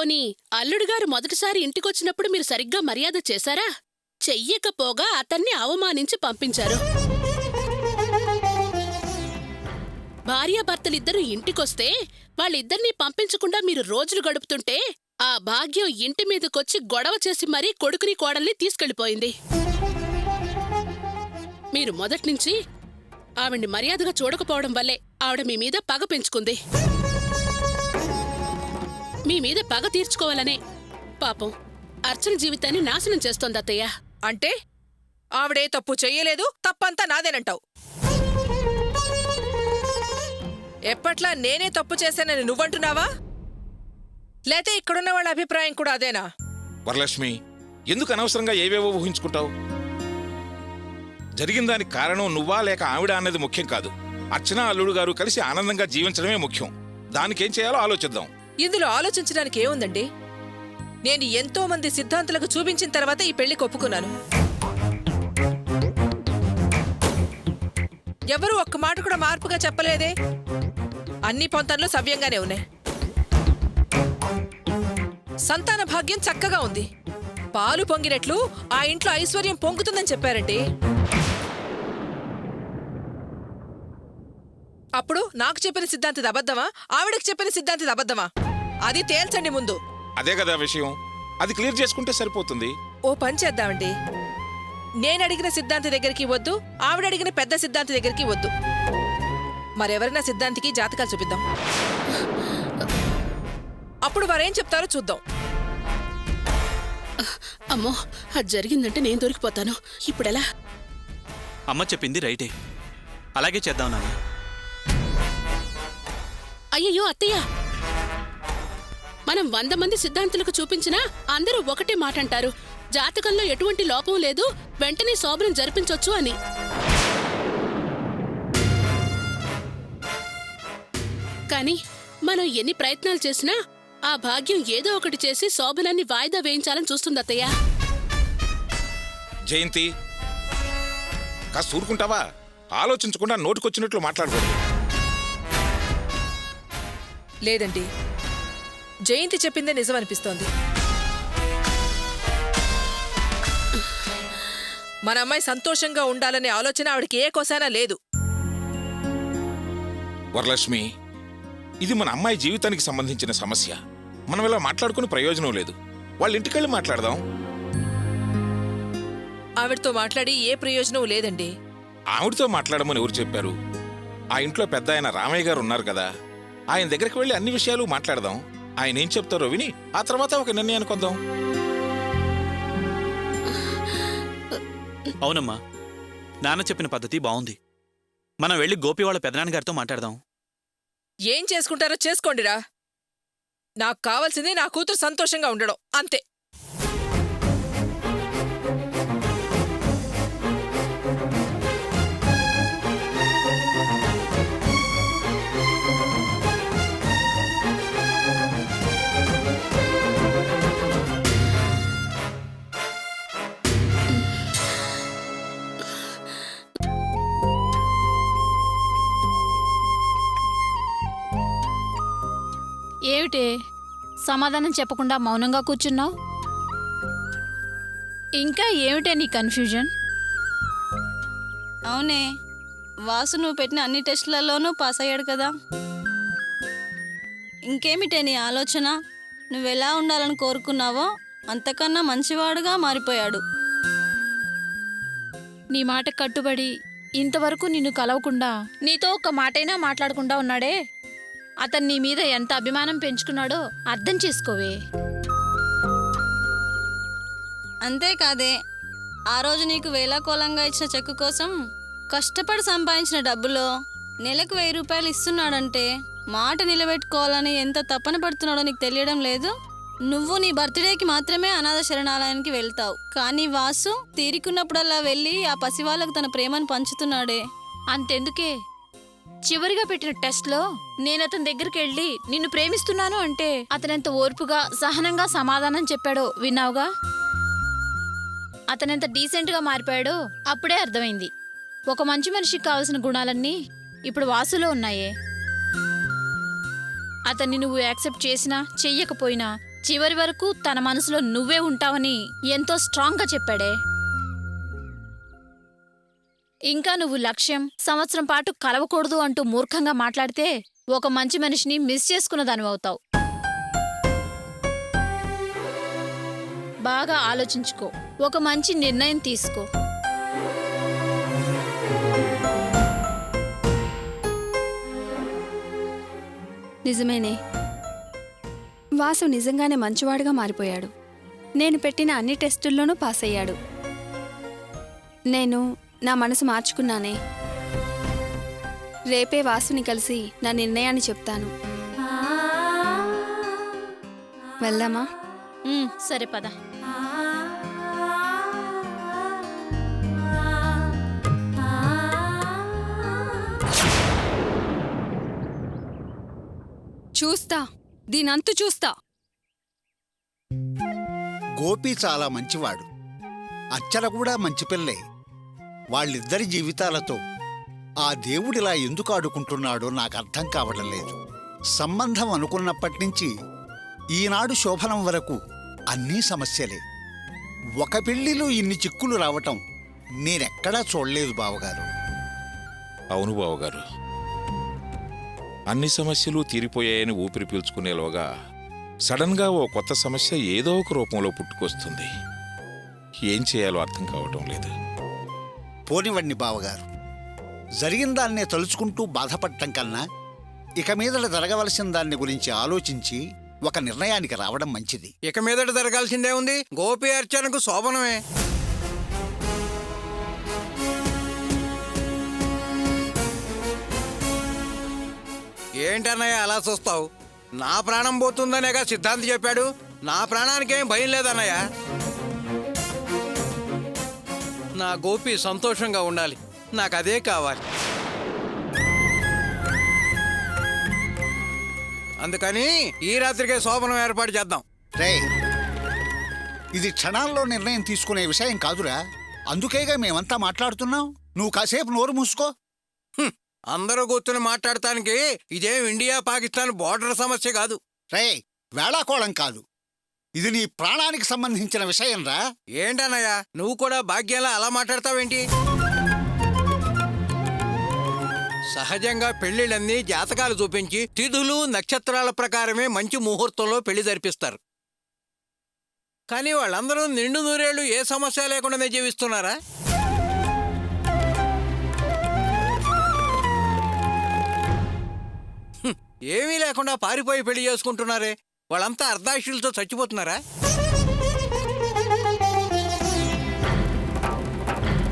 పోనీ అల్లుడుగారు మొదటిసారి ఇంటికొచ్చినప్పుడు మీరు సరిగ్గా మర్యాద చేశారా? చెయ్యకపోగా అతన్ని అవమానించి పంపించారు. భార్యాభర్తలిద్దరూ ఇంటికొస్తే వాళ్ళిద్దరినీ పంపించకుండా మీరు రోజులు గడుపుతుంటే ఆ భాగ్యం ఇంటి మీదకొచ్చి గొడవ చేసి మరీ కొడుకుని కోడల్ని తీసుకెళ్ళిపోయింది. మీరు మొదట్నుంచి ఆవిడ్ని మర్యాదగా చూడకపోవడం వల్లే ఆవిడ మీ మీద పగ పెంచుకుంది. మీ మీద పగ తీర్చుకోవాలనే పాపం అర్చన జీవితాన్ని నాశనం చేస్తోంది అత్తయ్య. అంటే ఆవిడే తప్పు చెయ్యలేదు, తప్పంతా నాదేనంటావు. ఎప్పట్లా నేనే తప్పు చేశానని నువ్వంటున్నావా? లేతే ఇక్కడున్న వాళ్ళ అభిప్రాయం కూడా అదేనా? వరలక్ష్మి, ఎందుకు అనవసరంగా ఏవేవో ఊహించుకుంటావు? జరిగిన దానికి కారణం నువ్వా లేక ఆవిడ అన్నది ముఖ్యం కాదు. అర్చన అల్లుడు గారు కలిసి ఆనందంగా జీవించడమే ముఖ్యం. దానికేం చేయాలో ఆలోచిద్దాం. ఇందులో ఆలోచించడానికి ఏముందండి? నేను ఎంతో మంది సిద్ధాంతులకు చూపించిన తర్వాత ఈ పెళ్లికి ఒప్పుకున్నాను. ఎవరూ ఒక్క మాట కూడా మార్పుగా చెప్పలేదే. అన్ని పొంతనలు సవ్యంగానే ఉన్నాయి. సంతాన భాగ్యం చక్కగా ఉంది. పాలు పొంగినట్లు ఆ ఇంట్లో ఐశ్వర్యం పొంగుతుందని చెప్పారండి. అప్పుడు నాకు చెప్పిన సిద్ధాంతిది అబద్ధమా, ఆవిడకి చెప్పిన సిద్ధాంతిది అబద్ధమా? అది తేల్చండి ముందు. అదే కదా విషయం. అది క్లియర్ చేసుకుంటే సరిపోతుంది. ఓ పని చేద్దామండి. నేనడిగిన సిద్ధాంతి దగ్గరికి వద్దు, ఆవిడడిగిన పెద్ద సిద్ధాంతి దగ్గరికి వద్దు. మరెవరైనా సిద్ధాంతికి జాతకాలు చూపిద్దాం. అప్పుడు వారేం చెప్తారో చూద్దాం. అమ్మో, అది జరిగిందంటే నేను దొరికిపోతాను. ఇప్పుడెలా? అమ్మ చెప్పింది రైటే, అలాగే చేద్దాం నాన్న. అయ్యయ్యో అత్తయ్య, మనం 100 మంది సిద్ధాంతులకు చూపించినా అందరూ ఒకటే మాట అంటారు, జాతకంలో ఎటువంటి లోపం లేదు, వెంటనే శోభనం జరిపించొచ్చు అని. కానీ మనం ఎన్ని ప్రయత్నాలు చేసినా ఆ భాగ్యం ఏదో ఒకటి చేసి శోభనాన్ని వాయిదా వేయించాలని చూస్తుంది అత్తయ్య. జయంతి, కాస్త ఊరుకుంటావా? ఆలోచించకుండా నోటికొచ్చినట్లు మాట్లాడకూడదు. లేదండి, జయంతి చెప్పిందే నిజమనిపిస్తోంది. మన అమ్మాయి సంతోషంగా ఉండాలనే ఆలోచన ఆవిడకి ఏ కోసైనా లేదు. వరలక్ష్మి, ఇది మన అమ్మాయి జీవితానికి సంబంధించిన సమస్య. మనం ఇలా మాట్లాడుకుని ప్రయోజనం లేదు. వాళ్ళ ఇంటికెళ్ళి మాట్లాడదాం. ఆవిడతో మాట్లాడి ఏ ప్రయోజనం లేదండి. ఆవిడతో మాట్లాడమని ఎవరు చెప్పారు? ఆ ఇంట్లో పెద్ద ఆయన రామయ్య గారు ఉన్నారు కదా, ఆయన దగ్గరికి వెళ్ళి అన్ని విషయాలు మాట్లాడదాం. ఆయన ఏం చెప్తారో విని ఆ తర్వాత ఒక నిర్ణయానికి వద్దాం. అవునమ్మా, నాన్న చెప్పిన పద్ధతి బాగుంది. మనం వెళ్ళి గోపి వాళ్ళ పెదనాన్నగారితో మాట్లాడదాం. ఏం చేసుకుంటారో చేసుకోండిరా. నాకు కావాల్సింది నా కూతురు సంతోషంగా ఉండడం, అంతే. ఏమిటే సమాధానం చెప్పకుండా మౌనంగా కూర్చున్నావు? ఇంకా ఏమిటే నీ కన్ఫ్యూజన్? అవునే, వాసు నువ్వు పెట్టిన అన్ని టెస్టులలోనూ పాస్ అయ్యాడు కదా. ఇంకేమిటే నీ ఆలోచన? నువ్వెలా ఉండాలని కోరుకున్నావో అంతకన్నా మంచివాడుగా మారిపోయాడు. నీ మాట కట్టుబడి ఇంతవరకు నిన్ను కలవకుండా నీతో ఒక్క మాటైనా మాట్లాడకుండా ఉన్నాడే, అతను నీ మీద ఎంత అభిమానం పెంచుకున్నాడో అర్థం చేసుకోవే. అంతేకాదే, ఆ రోజు నీకు వేలాకోలంగా ఇచ్చిన చెక్కు కోసం కష్టపడి సంపాదించిన డబ్బులో నెలకు 1000 రూపాయలు ఇస్తున్నాడంటే మాట నిలబెట్టుకోవాలని ఎంత తపన పడుతున్నాడో నీకు తెలియడం లేదు. నువ్వు నీ బర్త్డేకి మాత్రమే అనాథ శరణాలయానికి వెళ్తావు, కానీ వాసు తీరికున్నప్పుడల్లా వెళ్ళి ఆ పసివాళ్లకు తన ప్రేమను పంచుతున్నాడే. అంతెందుకే, చివరిగా పెట్టిన టెస్ట్లో నేను అతని దగ్గరికి వెళ్ళి నిన్ను ప్రేమిస్తున్నాను అంటే అతనెంత ఓర్పుగా సహనంగా సమాధానం చెప్పాడో విన్నావుగా. అతనెంత డీసెంట్గా మారిపోయాడో అప్పుడే అర్థమైంది. ఒక మంచి మనిషికి కావలసిన గుణాలన్నీ ఇప్పుడు వాసులో ఉన్నాయే. అతన్ని నువ్వు యాక్సెప్ట్ చేసినా చెయ్యకపోయినా చివరి వరకు తన మనసులో నువ్వే ఉంటావని ఎంతో స్ట్రాంగ్గా చెప్పాడే. ఇంకా నువ్వు లక్ష్యం సంవత్సరం పాటు కలవకూడదు అంటూ మూర్ఖంగా మాట్లాడితే ఒక మంచి మనిషిని మిస్ చేసుకున్నదానివవుతావు. బాగా ఆలోచించుకో, ఒక మంచి నిర్ణయం తీసుకో. నిజమేనే, వాసు నిజంగానే మంచివాడుగా మారిపోయాడు. నేను పెట్టిన అన్ని టెస్టుల్లోనూ పాస్ అయ్యాడు. నేను నా మనసు మార్చుకున్నానే. రేపే వాసుని కలిసి నా నిర్ణయాన్ని చెప్తాను. వెళ్దామా? సరే పద. చూస్తా, దీనంతు చూస్తా. గోపి చాలా మంచివాడు, అర్చన కూడా మంచి పిల్లే. వాళ్ళిద్దరి జీవితాలతో ఆ దేవుడిలా ఎందుకు ఆడుకుంటున్నాడో నాకు అర్థం కావడం లేదు. సంబంధం అనుకున్నప్పటినుంచి ఈనాడు శోభనం వరకు అన్నీ సమస్యలే. ఒక పెళ్లిలో ఇన్ని చిక్కులు రావటం నేనెక్కడా చూడలేదు బావగారు. అవును బావగారు, అన్ని సమస్యలు తీరిపోయాయని ఊపిరి పీల్చుకునేలోగా సడన్గా ఓ కొత్త సమస్య ఏదో ఒక రూపంలో పుట్టుకొస్తుంది. ఏం చేయాలో అర్థం కావటం లేదు. పోనివ్వండి బావగారు, జరిగిన దాన్నే తలుచుకుంటూ బాధపడటం కన్నా ఇక మీదట జరగవలసిన దాన్ని గురించి ఆలోచించి ఒక నిర్ణయానికి రావడం మంచిది. ఇక మీదట జరగాల్సిందే ఉంది. గోపి అర్చనకు శోభనమే. ఏంటన్నయ్య అలా చూస్తావు? నా ప్రాణం పోతుందనేగా సిద్ధాంతి చెప్పాడు. నా ప్రాణానికేం భయం లేదన్నయ్య. నా గోపి సంతోషంగా ఉండాలి, నాకు అదే కావాలి. అందుకని ఈ రాత్రికే శోభనం ఏర్పాటు చేద్దాం. రే, ఇది క్షణాల్లో నిర్ణయం తీసుకునే విషయం కాదురా. అందుకేగా మేమంతా మాట్లాడుతున్నాం. నువ్వు కాసేపు నోరు మూసుకో. అందరూ కూర్చుని మాట్లాడటానికి ఇదేం ఇండియా పాకిస్తాన్ బోర్డర్ సమస్య కాదు. రే, వేళాకోళం కాదు, ఇది నీ ప్రాణానికి సంబంధించిన విషయం రా. ఏంటన్నయ్య నువ్వు కూడా భాగ్యంలా అలా మాట్లాడతావేంటి? సహజంగా పెళ్లిళ్ళన్నీ జాతకాలు చూపించి తిథులు నక్షత్రాల ప్రకారమే మంచి ముహూర్తంలో పెళ్లి జరిపిస్తారు. కానీ వాళ్ళందరూ నిండు నూరేళ్లు ఏ సమస్య లేకుండానే జీవిస్తున్నారా? ఏమీ లేకుండా పారిపోయి పెళ్లి చేసుకుంటున్నారే, వాళ్ళంతా అర్ధాశులతో చచ్చిపోతున్నారా?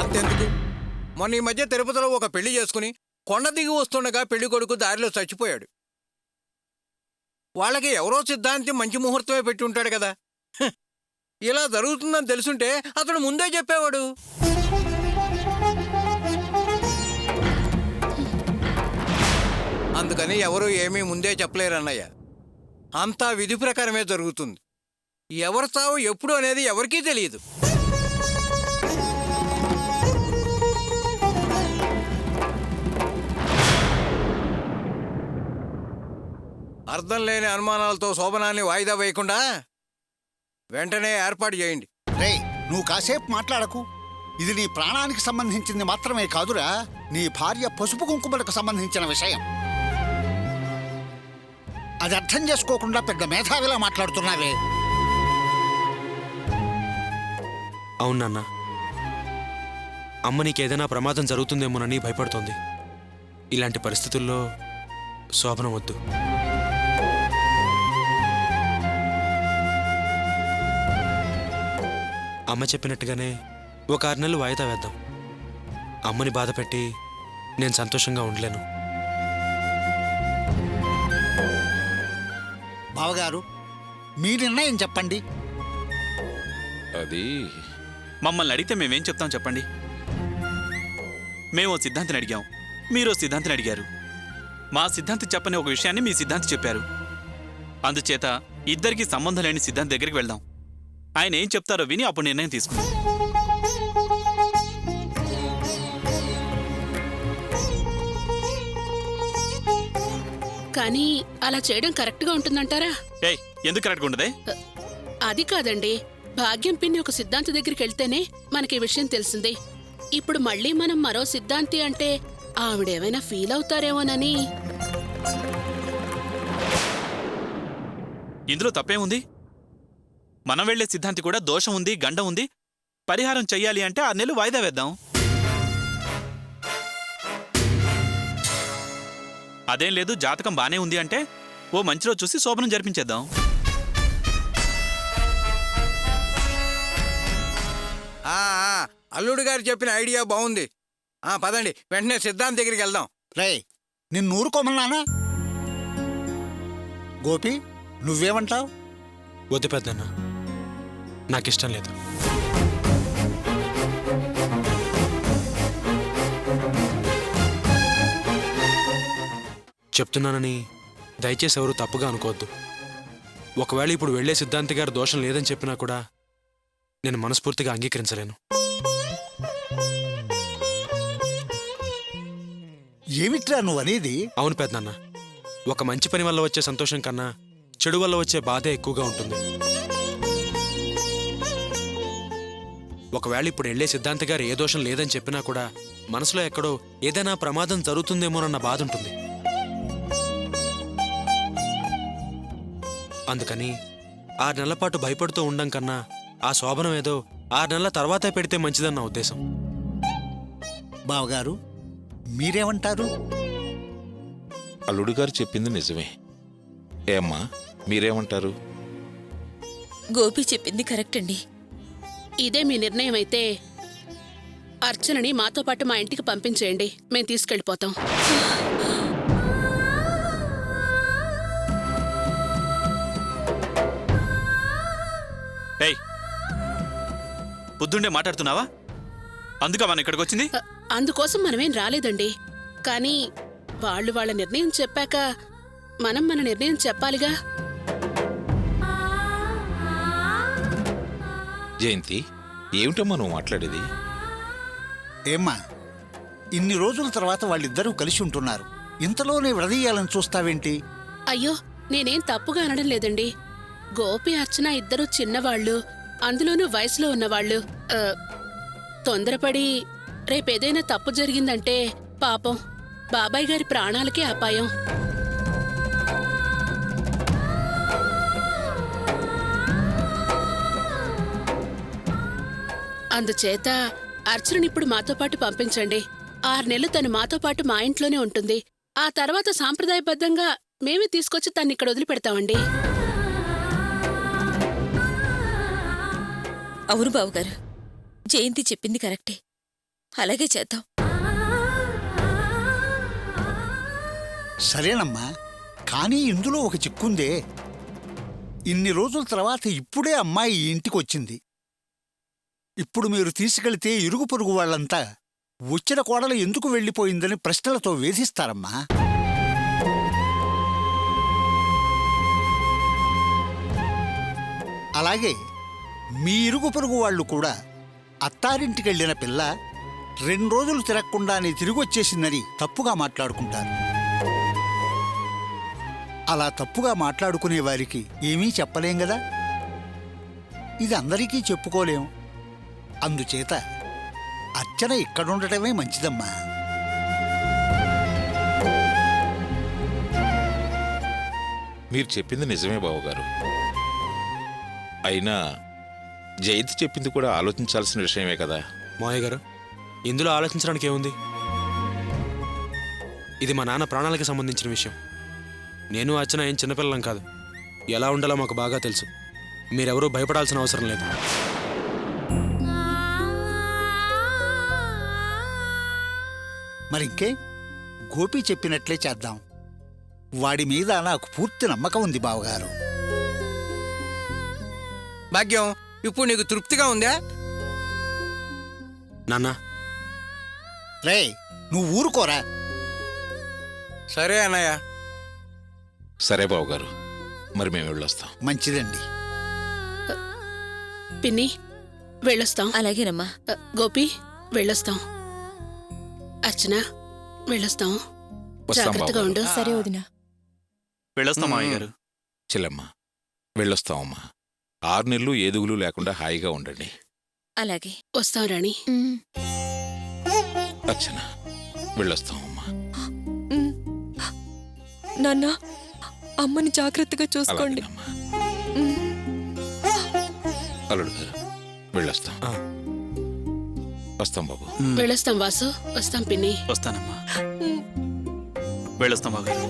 అంతెందుకు, మొన్న ఈ మధ్య తిరుపతిలో ఒక పెళ్లి చేసుకుని కొండ దిగి వస్తుండగా పెళ్లి కొడుకు దారిలో చచ్చిపోయాడు. వాళ్ళకి ఎవరో సిద్ధాంతి మంచి ముహూర్తమే పెట్టి ఉంటాడు కదా. ఇలా జరుగుతుందని తెలుసుంటే అతడు ముందే చెప్పేవాడు. అందుకని ఎవరూ ఏమీ ముందే చెప్పలేరన్నయ్య. అంతా విధి ప్రకారమే జరుగుతుంది. ఎవరు చావు ఎప్పుడు అనేది ఎవరికీ తెలియదు. అర్థం లేని అనుమానాలతో శోభనాన్ని వాయిదా వేయకుండా వెంటనే ఏర్పాటు చేయండి. రే, నువ్వు కాసేపు మాట్లాడకు. ఇది నీ ప్రాణానికి సంబంధించింది మాత్రమే కాదురా, నీ భార్య పసుపు కుంకుమలకు సంబంధించిన విషయం. అది అర్థం చేసుకోకుండా పెద్ద మేధావిలా మాట్లాడుతున్నావే. అవును నాన్న, అమ్మ నీకేదైనా ప్రమాదం జరుగుతుందేమోనని భయపడుతోంది. ఇలాంటి పరిస్థితుల్లో శోభనం వద్దు. అమ్మ చెప్పినట్టుగానే ఒక 6 నెలలు వాయిదా వేద్దాం. అమ్మని బాధ పెట్టి నేను సంతోషంగా ఉండలేను. బావగారు, మీ నిర్ణయం చెప్పండి. అది మమ్మల్ని అడిగితే మేమేం చెప్తాం చెప్పండి? మేము సిద్ధాంతిని అడిగాం, మీరు సిద్ధాంతిని అడిగారు. మా సిద్ధాంతి చెప్పని ఒక విషయాన్ని మీ సిద్ధాంతి చెప్పారు. అందుచేత ఇద్దరికి సంబంధం లేని సిద్ధాంతి దగ్గరికి వెళ్దాం. ఆయన ఏం చెప్తారో విని అప్పుడు నిర్ణయం తీసుకుందాం. కానీ అలా చేయడం కరెక్ట్గా ఉంటుందంటారా? ఏయ్ ఎందుకు కరెక్ట్గా ఉండదే? అది కాదండి, భాగ్యం పిన్ని ఒక సిద్ధాంతి దగ్గరికి వెళ్తేనే మనకి ఈ విషయం తెలిసింది. ఇప్పుడు మళ్ళీ మనం మరో సిద్ధాంతి అంటే ఆవిడేమైనా ఫీల్ అవుతారేమోనని. ఇందులో తప్పేముంది? మనం వెళ్లే సిద్ధాంతి కూడా దోషం ఉంది, గండం ఉంది, పరిహారం చెయ్యాలి అంటే 6 నెలలు వాయిదా వేద్దాం. అదేం లేదు, జాతకం బానే ఉంది అంటే ఓ మంచి రోజు చూసి శోభనం జరిపించేద్దాం. అల్లుడు గారు చెప్పిన ఐడియా బాగుంది. పదండి, వెంటనే సిద్ధాంత్ దగ్గరికి వెళ్దాం. రే, నిన్ను ఊరుకోమన్నానా? గోపి, నువ్వేమంటావు? వద్దు పెద్దన్న, నాకిష్టం లేదు. చెప్తున్నానని దయచేసి ఎవరు తప్పుగా అనుకోవద్దు. ఒకవేళ ఇప్పుడు వెళ్లే సిద్ధాంతి గారు దోషం లేదని చెప్పినా కూడా నేను మనస్ఫూర్తిగా అంగీకరించలేను. ఏమిట్రా నువ్వు అనేది? అవును పెద్దన్న, ఒక మంచి పని వల్ల వచ్చే సంతోషం కన్నా చెడు వల్ల వచ్చే బాధే ఎక్కువగా ఉంటుంది. ఒకవేళ ఇప్పుడు వెళ్లే సిద్ధాంతి గారు ఏ దోషం లేదని చెప్పినా కూడా మనసులో ఎక్కడో ఏదైనా ప్రమాదం జరుగుతుందేమోనన్న బాధ ఉంటుంది. అందుకని 6 నెలల పాటు భయపడుతూ ఉండం కన్నా ఆ శోభనం ఏదో 6 నెలల తర్వాతే పెడితే మంచిదన్న ఉద్దేశం. బావగారు, మీరేమంటారు? అల్లుడు గారు చెప్పింది నిజమే. ఏమ్మా, మీరేమంటారు? గోపి చెప్పింది కరెక్ట్ అండి. ఇదే మీ నిర్ణయం అయితే అర్చనని మాతో పాటు మా ఇంటికి పంపించేయండి, మేము తీసుకెళ్ళిపోతాం. ఏయ్ బుద్ధుండే మాట్లాడుతున్నావా? అందుక మనం ఇక్కడికి వచ్చింది? అందుకోసం మనమేం రాలేదండి. కానీ వాళ్ళు వాళ్ళ నిర్ణయం చెప్పాక మనం మన నిర్ణయం చెప్పాలిగా. జయంతి, ఏమిటమ్మా నువ్వు మాట్లాడేది? ఏమ్మా, ఇన్ని రోజుల తర్వాత వాళ్ళిద్దరూ కలిసి ఉంటున్నారు, ఇంతలోనే విడదీయాలని చూస్తావేంటి? అయ్యో, నేనేం తప్పుగా అనడం లేదండి. గోపి అర్చన ఇద్దరు చిన్నవాళ్లు, అందులోనూ వయసులో ఉన్నవాళ్లు. తొందరపడి రేపేదైనా తప్పు జరిగిందంటే పాపం బాబాయ్ గారి ప్రాణాలకే అపాయం. అందుచేత అర్చననిప్పుడు మాతో పాటు పంపించండి. 6 నెలలు తను మాతో పాటు మా ఇంట్లోనే ఉంటుంది. ఆ తర్వాత సాంప్రదాయబద్ధంగా మేమే తీసుకొచ్చి తన్ని ఇక్కడ వదిలిపెడతామండి. అవును బావగారు, జయంతి చెప్పింది కరెక్టే. అలాగే చేద్దాం. సరేనమ్మా, కానీ ఇందులో ఒక చిక్కుందే. ఇన్ని రోజుల తర్వాత ఇప్పుడే అమ్మాయి ఈ ఇంటికి వచ్చింది. ఇప్పుడు మీరు తీసుకెళ్తే ఇరుగు పొరుగు వాళ్ళంతా వచ్చిన కోడలు ఎందుకు వెళ్ళిపోయిందని ప్రశ్నలతో వేధిస్తారమ్మా. అలాగే మీ ఇరుగు పొరుగు వాళ్ళు కూడా అత్తారింటికెళ్ళిన పిల్ల 2 రోజులు తిరగకుండానే తిరిగొచ్చేసిందని తప్పుగా మాట్లాడుకుంటారు. అలా తప్పుగా మాట్లాడుకునే వారికి ఏమీ చెప్పలేం గదా. ఇది అందరికీ చెప్పుకోలేం. అందుచేత అర్చన ఇక్కడుండటమే మంచిదమ్మా. మీరు చెప్పింది నిజమే బావగారు. అయినా జయంతి చెప్పింది కూడా ఆలోచించాల్సిన విషయమే కదా. మావయ్య గారు, ఇందులో ఆలోచించడానికి ఏముంది? ఇది మా నాన్న ప్రాణాలకి సంబంధించిన విషయం. నేను అర్చన ఏం చిన్నపిల్లం కాదు. ఎలా ఉండాలో మాకు బాగా తెలుసు. మీరెవరూ భయపడాల్సిన అవసరం లేదు. మరింకే, గోపి చెప్పినట్లే చేద్దాం. వాడి మీద నాకు పూర్తి నమ్మకం ఉంది బావగారు. భాగ్యం, ఇప్పుడు నీకు తృప్తిగా ఉందా? నాన్న, రే, నువ్వు ఊరుకోరా. సరే అన్నయ్య. సరే బావగారు, మరి మేము వెళ్ళొస్తాం. మంచిదండి. పిన్ని, వెళ్ళొస్తాం. అలాగేనమ్మా. గోపి, వెళ్ళొస్తాం. అర్చన, వెళ్ళొస్తాం. వస్తాం జాగ్రత్తగా బావగారు. ఉండు. సరే వదినా. వెళ్ళొస్తాం మావయ్య గారు. చెల్లెమ్మ వెళ్ళొస్తామమ్మా. 6 నెలలు ఏదుగులు లేకుండా హాయిగా ఉండండి. అలాగే. వస్తాం రాణి. అర్చన వెళ్ళొస్తామమ్మా. నాన్న, అమ్మని జాగ్రత్తగా చూసుకోండి. అలాగేనమ్మా. అల్లుడు గారు వెళ్ళొస్తాం. వస్తాం బాబు. వెళ్ళొస్తాం వాసు. వస్తాం పిన్ని. వస్తానమ్మా. వెళ్ళొస్తాం బావగారు.